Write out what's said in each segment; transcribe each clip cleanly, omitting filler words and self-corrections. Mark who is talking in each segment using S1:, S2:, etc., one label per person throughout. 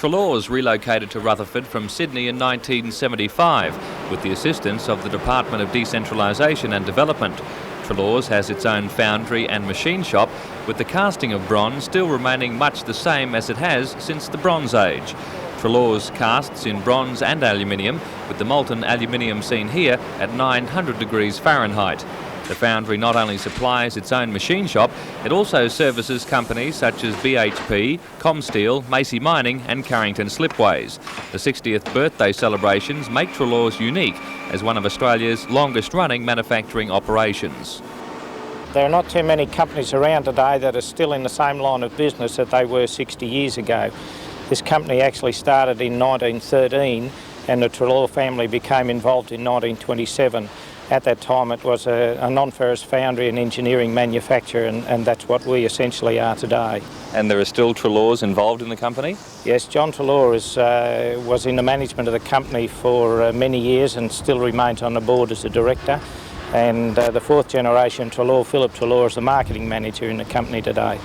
S1: Trawlers relocated to Rutherford from Sydney in 1975 with the assistance of the Department of Decentralisation and Development. Trawlers has its own foundry and machine shop, with the casting of bronze still remaining much the same as it has since the Bronze Age. Trawlers casts in bronze and aluminium, with the molten aluminium seen here at 900 degrees Fahrenheit. The foundry not only supplies its own machine shop, it also services companies such as BHP, Comsteel, Macy Mining and Carrington Slipways. The 60th birthday celebrations make Trawlers unique as one of Australia's longest running manufacturing operations.
S2: There are not too many companies around today that are still in the same line of business that they were 60 years ago. This company actually started in 1913 and the Trawler family became involved in 1927. At that time it was a non-ferrous foundry and engineering manufacturer, and that's what we essentially are today.
S1: And there are still Trawlers involved in the company?
S2: Yes, John Trawler was in the management of the company for many years and still remains on the board as a director. And the fourth generation Trawler, Philip Trawler, is the marketing manager in the company today.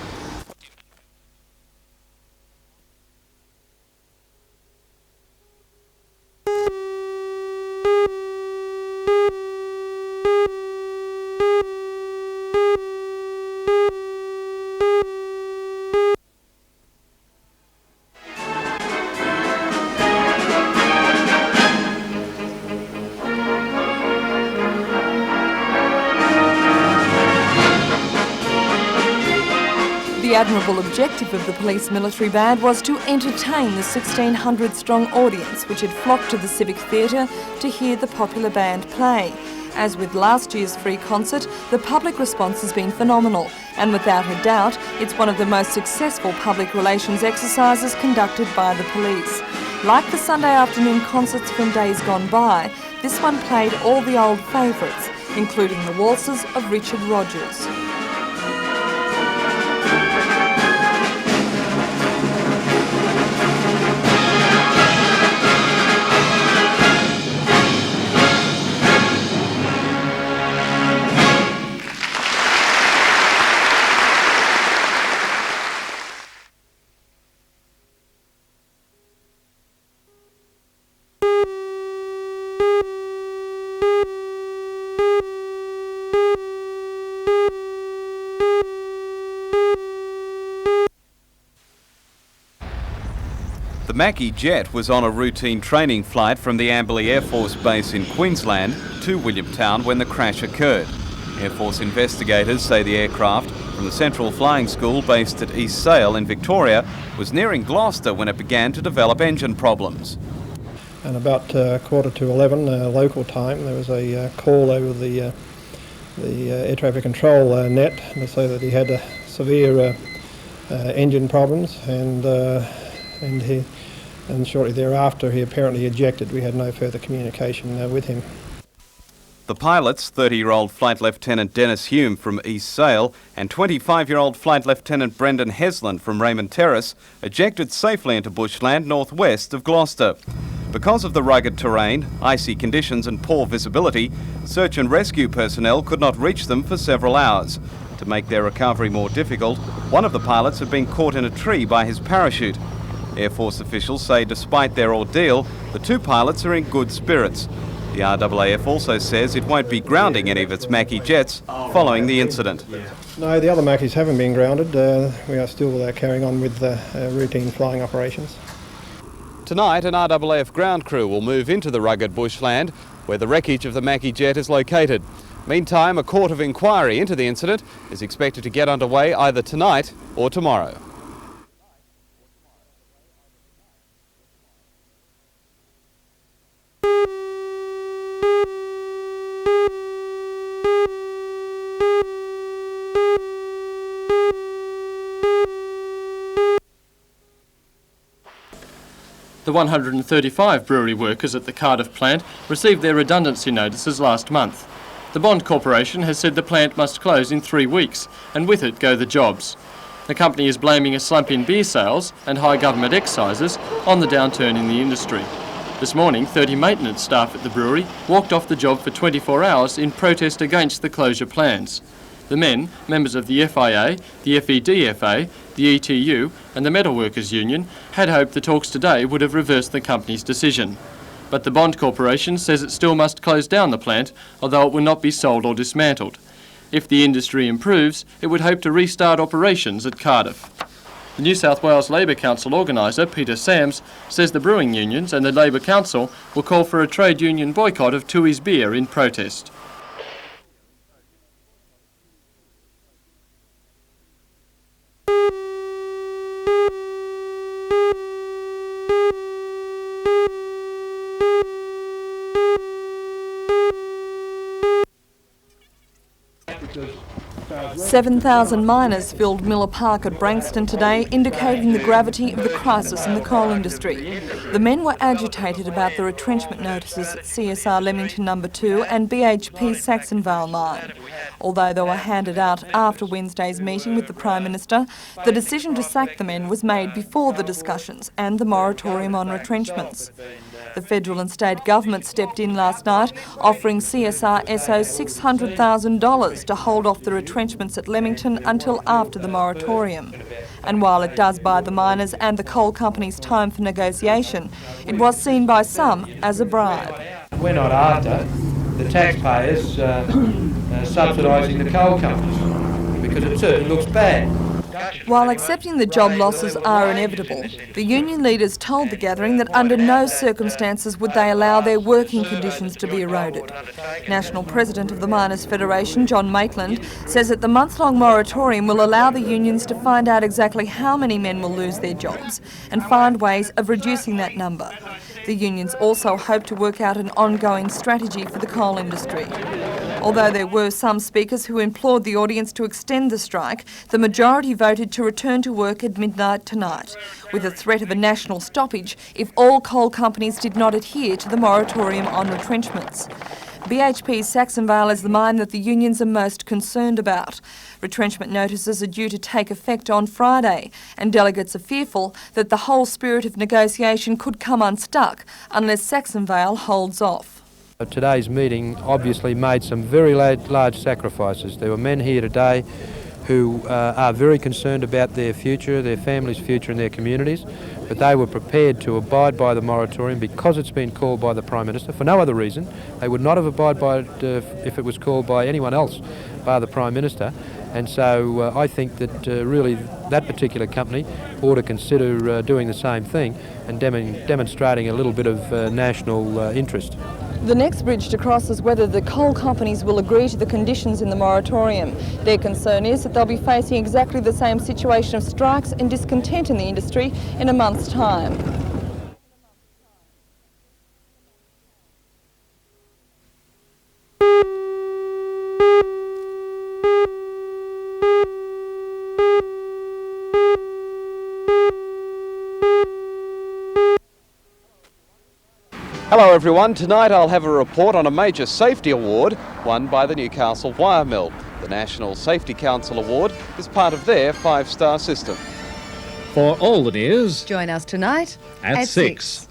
S3: The admirable objective of the police military band was to entertain the 1,600-strong audience which had flocked to the Civic Theatre to hear the popular band play. As with last year's free concert, the public response has been phenomenal, and without a doubt, it's one of the most successful public relations exercises conducted by the police. Like the Sunday afternoon concerts from days gone by, this one played all the old favourites, including the waltzes of Richard Rogers.
S4: The Macquarie jet was on a routine training flight from the Amberley Air Force Base in Queensland to Williamtown when the crash occurred. Air Force investigators say the aircraft from the Central Flying School based at East Sale in Victoria was nearing Gloucester when it began to develop engine problems.
S5: And about 11:15 local time, there was a call over the air traffic control net to say that he had severe engine problems, and shortly thereafter he apparently ejected. We had no further communication with him.
S4: The pilots, 30-year-old Flight Lieutenant Dennis Hume from East Sale and 25-year-old Flight Lieutenant Brendan Hesland from Raymond Terrace, ejected safely into bushland northwest of Gloucester. Because of the rugged terrain, icy conditions and poor visibility, search and rescue personnel could not reach them for several hours. To make their recovery more difficult, one of the pilots had been caught in a tree by his parachute. Air Force officials say despite their ordeal, the two pilots are in good spirits. The RAAF also says it won't be grounding any of its Macquarie jets following the incident.
S5: No, the other Macquaries haven't been grounded. We are still carrying on with routine flying operations.
S4: Tonight, an RAAF ground crew will move into the rugged bushland where the wreckage of the Macquarie jet is located. Meantime, a court of inquiry into the incident is expected to get underway either tonight or tomorrow.
S6: The 135 brewery workers at the Cardiff plant received their redundancy notices last month. The Bond Corporation has said the plant must close in 3 weeks, and with it go the jobs. The company is blaming a slump in beer sales and high government excises on the downturn in the industry. This morning, 30 maintenance staff at the brewery walked off the job for 24 hours in protest against the closure plans. The men, members of the FIA, the FEDFA, The ETU and the Metalworkers Union had hoped the talks today would have reversed the company's decision. But the Bond Corporation says it still must close down the plant, although it will not be sold or dismantled. If the industry improves, it would hope to restart operations at Cardiff. The New South Wales Labour Council organiser, Peter Sams, says the brewing unions and the Labour Council will call for a trade union boycott of Tooheys beer in protest.
S3: because 7,000 miners filled Miller Park at Branxton today, indicating the gravity of the crisis in the coal industry. The men were agitated about the retrenchment notices at CSR Leamington No. 2 and BHP Saxonvale mine. Although they were handed out after Wednesday's meeting with the Prime Minister, the decision to sack the men was made before the discussions and the moratorium on retrenchments. The federal and state government stepped in last night, offering CSR SO $600,000 to hold off the retrenchments at Leamington until after the moratorium. And while it does buy the miners and the coal companies time for negotiation, it was seen by some as a bribe.
S7: We're not after the taxpayers subsidising the coal companies, because it certainly looks bad.
S3: While accepting the job losses are inevitable, the union leaders told the gathering that under no circumstances would they allow their working conditions to be eroded. National President of the Miners' Federation, John Maitland, says that the month-long moratorium will allow the unions to find out exactly how many men will lose their jobs and find ways of reducing that number. The unions also hope to work out an ongoing strategy for the coal industry. Although there were some speakers who implored the audience to extend the strike, the majority voted to return to work at midnight tonight, with a threat of a national stoppage if all coal companies did not adhere to the moratorium on retrenchments. BHP Saxonvale is the mine that the unions are most concerned about. Retrenchment notices are due to take effect on Friday, and delegates are fearful that the whole spirit of negotiation could come unstuck unless Saxonvale holds off.
S8: Today's meeting obviously made some very large sacrifices. There were men here today who are very concerned about their future, their family's future and their communities, but they were prepared to abide by the moratorium because it's been called by the Prime Minister, for no other reason. They would not have abided by it if it was called by anyone else bar the Prime Minister. And so I think that really that particular company ought to consider doing the same thing and demonstrating a little bit of national interest.
S3: The next bridge to cross is whether the coal companies will agree to the conditions in the moratorium. Their concern is that they'll be facing exactly the same situation of strikes and discontent in the industry in a month's time.
S4: Hello everyone, tonight I'll have a report on a major safety award won by the Newcastle Wire Mill. The National Safety Council Award is part of their 5-star system.
S9: For all the news,
S10: join us tonight
S9: at 6.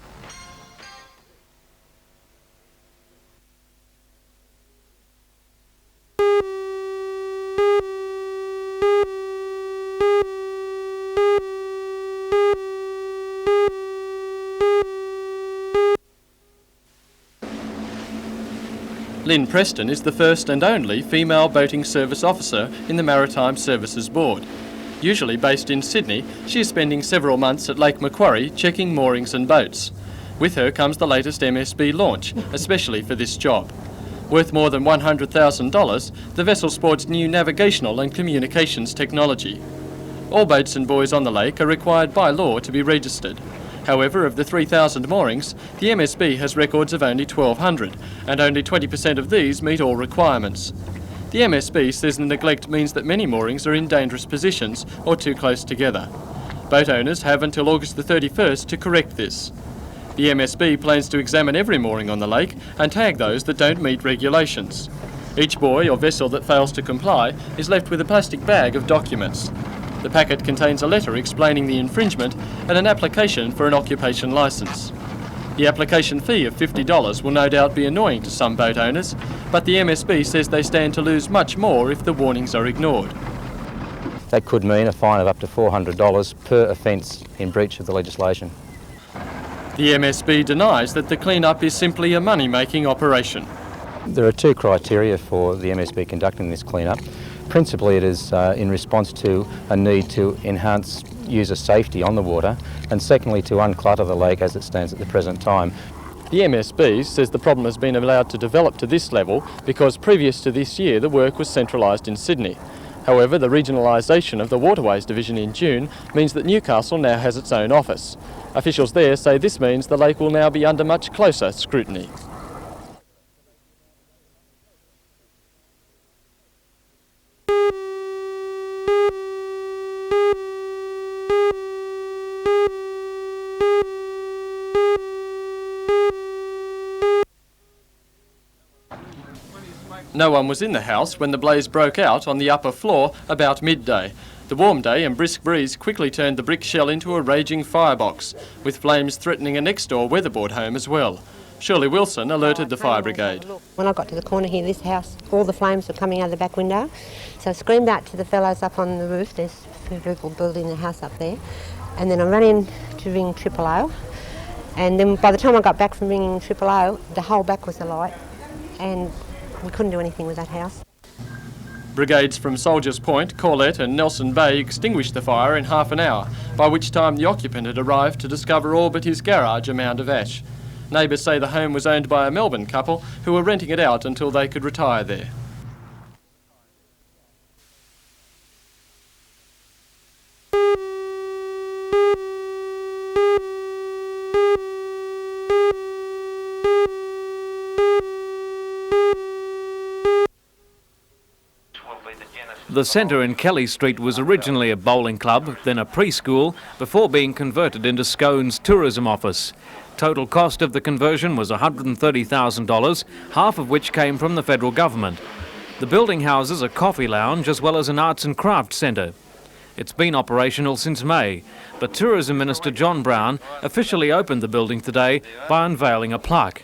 S6: Lynn Preston is the first and only female boating service officer in the Maritime Services Board. Usually based in Sydney, she is spending several months at Lake Macquarie checking moorings and boats. With her comes the latest MSB launch, especially for this job. Worth more than $100,000, the vessel sports new navigational and communications technology. All boats and buoys on the lake are required by law to be registered. However, of the 3,000 moorings, the MSB has records of only 1,200, and only 20% of these meet all requirements. The MSB says the neglect means that many moorings are in dangerous positions or too close together. Boat owners have until August the 31st to correct this. The MSB plans to examine every mooring on the lake and tag those that don't meet regulations. Each buoy or vessel that fails to comply is left with a plastic bag of documents. The packet contains a letter explaining the infringement and an application for an occupation licence. The application fee of $50 will no doubt be annoying to some boat owners, but the MSB says they stand to lose much more if the warnings are ignored.
S10: That could mean a fine of up to $400 per offence in breach of the legislation.
S6: The MSB denies that the clean-up is simply a money-making operation.
S10: There are two criteria for the MSB conducting this clean-up. Principally, it is in response to a need to enhance user safety on the water, and secondly, to unclutter the lake as it stands at the present time.
S6: The MSB says the problem has been allowed to develop to this level because previous to this year the work was centralised in Sydney. However, the regionalisation of the Waterways Division in June means that Newcastle now has its own office. Officials there say this means the lake will now be under much closer scrutiny. No one was in the house when the blaze broke out on the upper floor about midday. The warm day and brisk breeze quickly turned the brick shell into a raging firebox, with flames threatening a next-door weatherboard home as well. Shirley Wilson alerted the fire brigade.
S11: When I got to the corner here, this house, all the flames were coming out of the back window. So I screamed out to the fellows up on the roof. There's people building the house up there. And then I ran in to ring 000. And then by the time I got back from ringing 000, the whole back was alight. And we couldn't do anything with that house.
S6: Brigades from Soldiers Point, Corlett and Nelson Bay extinguished the fire in half an hour, by which time the occupant had arrived to discover all but his garage a mound of ash. Neighbours say the home was owned by a Melbourne couple who were renting it out until they could retire there.
S1: The centre in Kelly Street was originally a bowling club, then a preschool, before being converted into Scone's tourism office. Total cost of the conversion was $130,000, half of which came from the federal government. The building houses a coffee lounge as well as an arts and crafts centre. It's been operational since May, but Tourism Minister John Brown officially opened the building today by unveiling a plaque.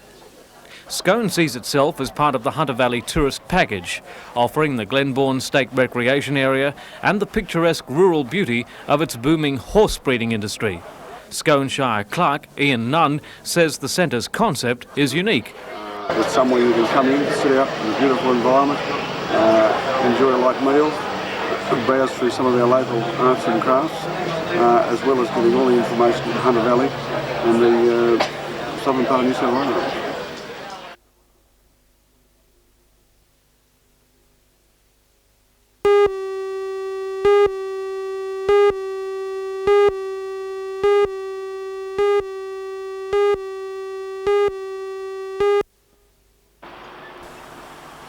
S1: Scone sees itself as part of the Hunter Valley tourist package, offering the Glenbourne State Recreation Area and the picturesque rural beauty of its booming horse breeding industry. Scone Shire Clerk Ian Nunn says the centre's concept is unique.
S12: It's somewhere you can come in, sit out in a beautiful environment, enjoy a light meal, browse through some of our local arts and crafts, as well as getting all the information in Hunter Valley and the southern part of New South Wales.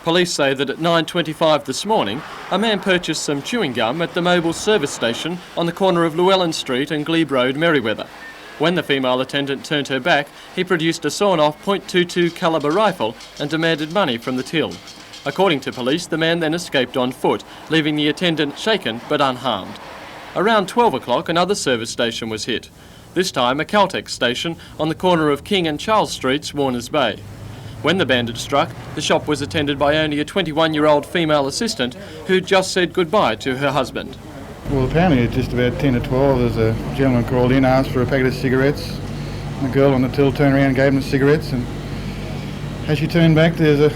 S6: Police say that at 9:25 this morning, a man purchased some chewing gum at the mobile service station on the corner of Llewellyn Street and Glebe Road, Merriweather. When the female attendant turned her back, he produced a sawn-off .22 calibre rifle and demanded money from the till. According to police, the man then escaped on foot, leaving the attendant shaken but unharmed. Around 12 o'clock, another service station was hit. This time a Caltex station on the corner of King and Charles Streets, Warners Bay. When the bandit struck, the shop was attended by only a 21-year-old female assistant who'd just said goodbye to her husband.
S13: Well, apparently at just about 10 to 12, there's a gentleman called in, asked for a packet of cigarettes. The girl on the till turned around and gave him the cigarettes, and as she turned back, there's a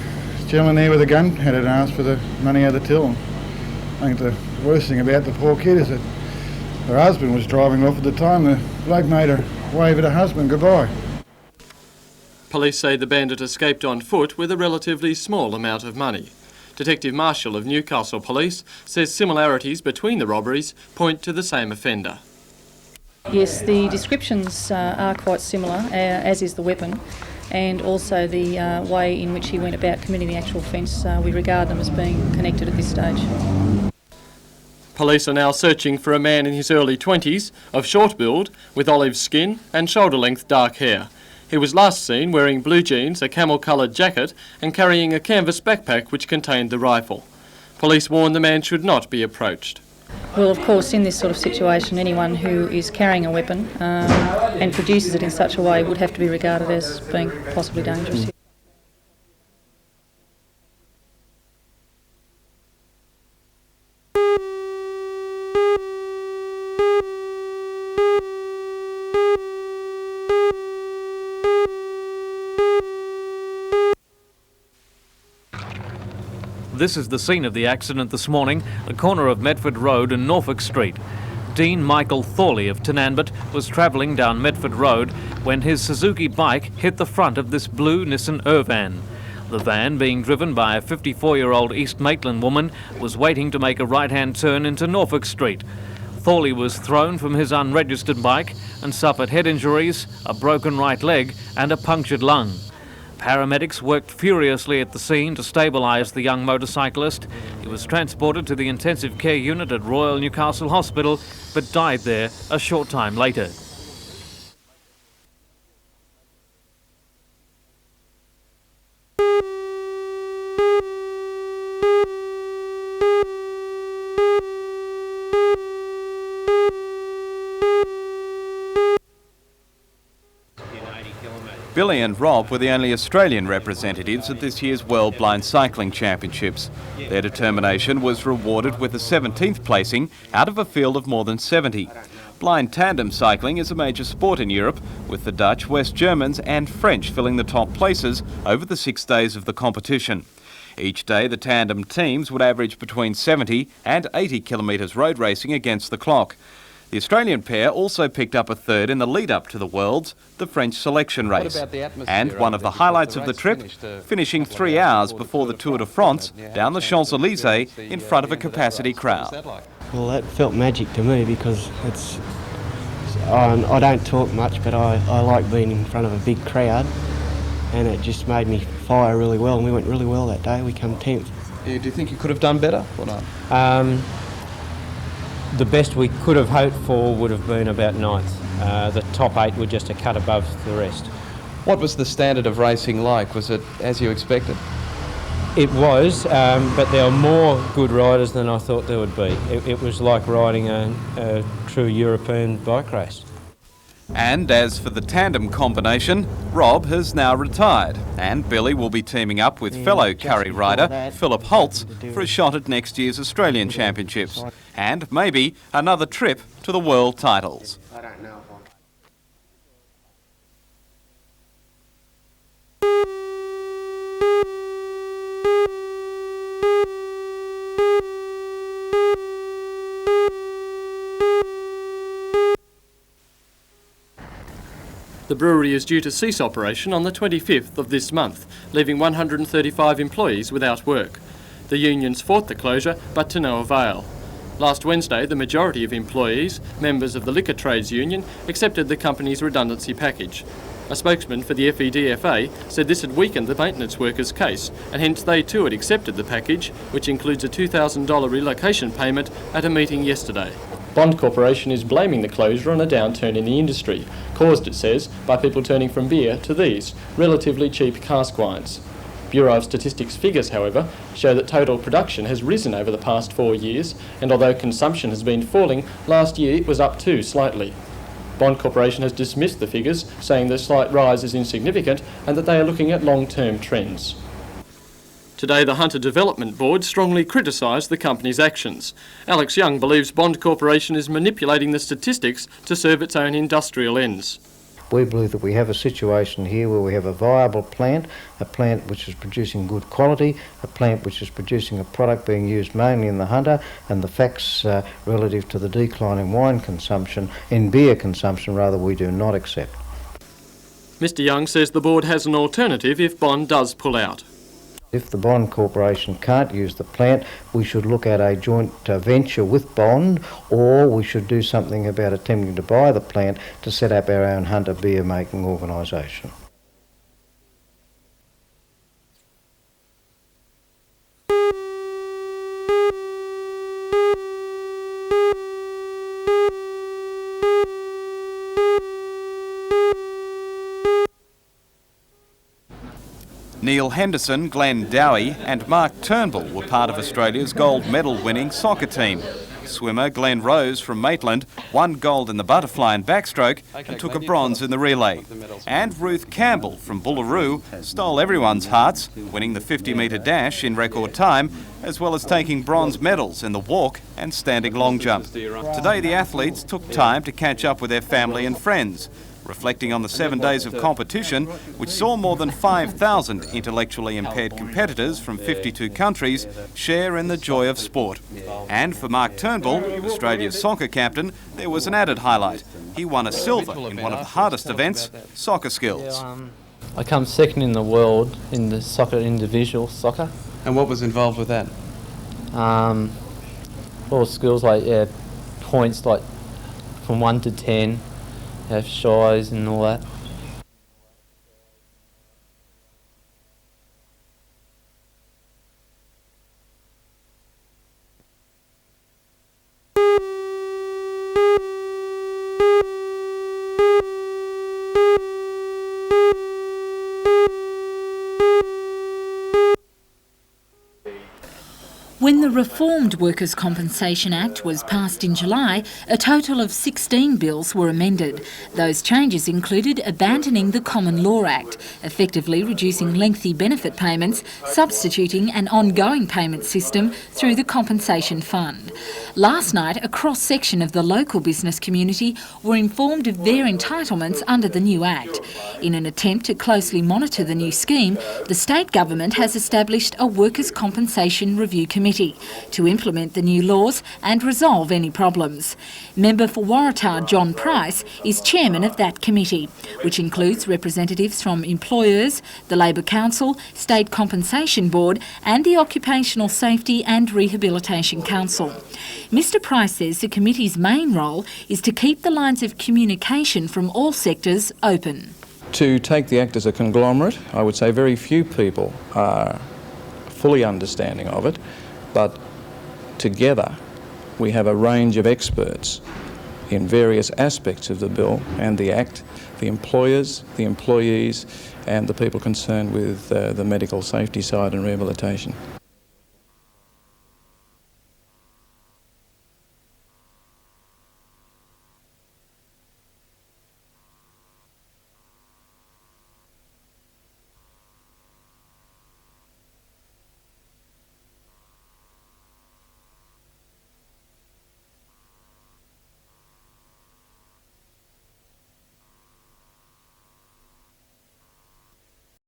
S13: gentleman there with a gun, had it asked for the money out of the till. I think the worst thing about the poor kid is that her husband was driving off at the time. The bloke made her wave at her husband goodbye.
S6: Police say the bandit escaped on foot with a relatively small amount of money. Detective Marshall of Newcastle Police says similarities between the robberies point to the same offender.
S14: Yes, the descriptions are quite similar, as is the weapon, and also the way in which he went about committing the actual offence. We regard them as being connected at this stage.
S6: Police are now searching for a man in his early 20s, of short build, with olive skin and shoulder-length dark hair. He was last seen wearing blue jeans, a camel-coloured jacket and carrying a canvas backpack which contained the rifle. Police warn the man should not be approached.
S14: Well, of course, in this sort of situation, anyone who is carrying a weapon and produces it in such a way would have to be regarded as being possibly dangerous.
S1: This is the scene of the accident this morning, the corner of Medford Road and Norfolk Street. Dean Michael Thorley of Tananbit was travelling down Medford Road when his Suzuki bike hit the front of this blue Nissan Urvan. The van, being driven by a 54-year-old East Maitland woman, was waiting to make a right-hand turn into Norfolk Street. Thorley was thrown from his unregistered bike and suffered head injuries, a broken right leg and a punctured lung. Paramedics worked furiously at the scene to stabilise the young motorcyclist. He was transported to the intensive care unit at Royal Newcastle Hospital, but died there a short time later.
S4: Billy and Rob were the only Australian representatives at this year's World Blind Cycling Championships. Their determination was rewarded with a 17th placing out of a field of more than 70. Blind tandem cycling is a major sport in Europe, with the Dutch, West Germans and French filling the top places over the 6 days of the competition. Each day the tandem teams would average between 70 and 80 kilometres road racing against the clock. The Australian pair also picked up a third in the lead-up to the Worlds, the French selection race. And one of the highlights of the trip, finishing 3 hours before the Tour de France down the Champs-Élysées in front of a capacity crowd.
S15: Well, that felt magic to me because I don't talk much, but I like being in front of a big crowd, and it just made me fire really well, and we went really well that day. We come 10th.
S4: Yeah, do you think you could have done better or not?
S8: The best we could have hoped for would have been about 9th. The top 8 were just a cut above the rest.
S4: What was the standard of racing like? Was it as you expected?
S8: It was, but there were more good riders than I thought there would be. It was like riding a true European bike race.
S4: And as for the tandem combination, Rob has now retired, and Billy will be teaming up with fellow Curry rider Philip Holtz for a shot at next year's Australian Championships, and maybe another trip to the world titles.
S6: The brewery is due to cease operation on the 25th of this month, leaving 135 employees without work. The unions fought the closure, but to no avail. Last Wednesday, the majority of employees, members of the Liquor Trades Union, accepted the company's redundancy package. A spokesman for the FEDFA said this had weakened the maintenance workers' case, and hence they too had accepted the package, which includes a $2,000 relocation payment, at a meeting yesterday. Bond Corporation is blaming the closure on a downturn in the industry, caused, it says, by people turning from beer to these relatively cheap cask wines. Bureau of Statistics figures, however, show that total production has risen over the past 4 years, and although consumption has been falling, last year it was up too slightly. Bond Corporation has dismissed the figures, saying the slight rise is insignificant and that they are looking at long-term trends. Today, the Hunter Development Board strongly criticised the company's actions. Alex Young believes Bond Corporation is manipulating the statistics to serve its own industrial ends.
S16: We believe that we have a situation here where we have a viable plant, a plant which is producing good quality, a plant which is producing a product being used mainly in the Hunter, and the facts relative to the decline in wine consumption, in beer consumption rather, we do not accept.
S6: Mr Young says the board has an alternative if Bond does pull out.
S16: If the Bond Corporation can't use the plant, we should look at a joint venture with Bond, or we should do something about attempting to buy the plant to set up our own Hunter beer making organisation.
S4: Neil Henderson, Glenn Dowie and Mark Turnbull were part of Australia's gold medal winning soccer team. Swimmer Glenn Rose from Maitland won gold in the butterfly and backstroke and took a bronze in the relay. And Ruth Campbell from Bullaroo stole everyone's hearts, winning the 50-metre dash in record time, as well as taking bronze medals in the walk and standing long jump. Today the athletes took time to catch up with their family and friends. reflecting on the 7 days of competition, which saw more than 5,000 intellectually impaired competitors from 52 countries share in the joy of sport. And for Mark Turnbull, Australia's soccer captain, there was an added highlight. He won a silver in one of the hardest events, soccer skills.
S17: I come second in the world in the soccer, individual soccer.
S4: And what was involved with that?
S17: All skills like points like from 1 to 10, have shies and all that.
S18: When the reformed Workers' Compensation Act was passed in July, a total of 16 bills were amended. Those changes included abandoning the Common Law Act, effectively reducing lengthy benefit payments, substituting an ongoing payment system through the Compensation Fund. Last night, a cross-section of the local business community were informed of their entitlements under the new Act. In an attempt to closely monitor the new scheme, the state government has established a Workers' Compensation Review Committee to implement the new laws and resolve any problems. Member for Waratah John Price is chairman of that committee, which includes representatives from employers, the Labor Council, State Compensation Board and the Occupational Safety and Rehabilitation Council. Mr Price says the committee's main role is to keep the lines of communication from all sectors open.
S19: To take the Act as a conglomerate, I would say very few people are fully understanding of it. But together we have a range of experts in various aspects of the bill and the Act, the employers, the employees and the people concerned with the medical safety side and rehabilitation.